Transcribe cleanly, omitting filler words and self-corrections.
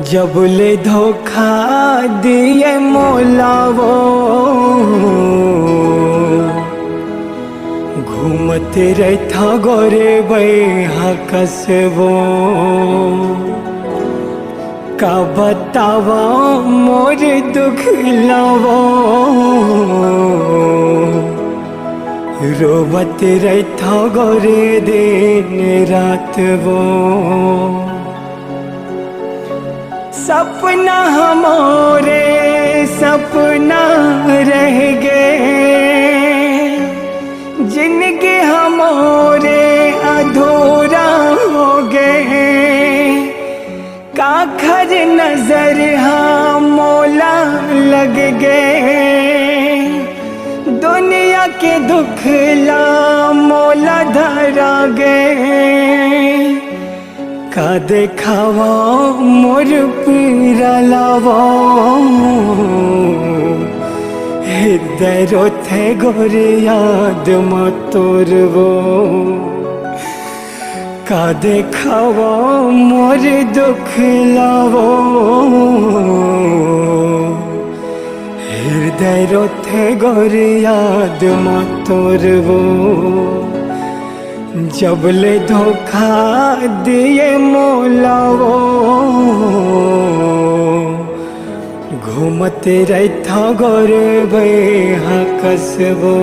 जब ले धोखा दिए मौला वो घूमते रहता गोरे बेहकस वो का बतावा मोर दुख लावो रोवत रहता गोरे दिन रात वो सपना हमारे सपना रह गए जिनके हमारे अधूरा हो गए काखर नजर हाँ मौला लग गए दुनिया के दुख ला मौला धरा गए का देखावा मोर पीरा लावा हृदय रोथे गोरे याद मतोर वो का देखावा मोर दुख लावो हृदय रोथे गोरे याद मतोर वो जब ले धोखा दिए मौला वो घूमते रहता गोरे बेहकस वो।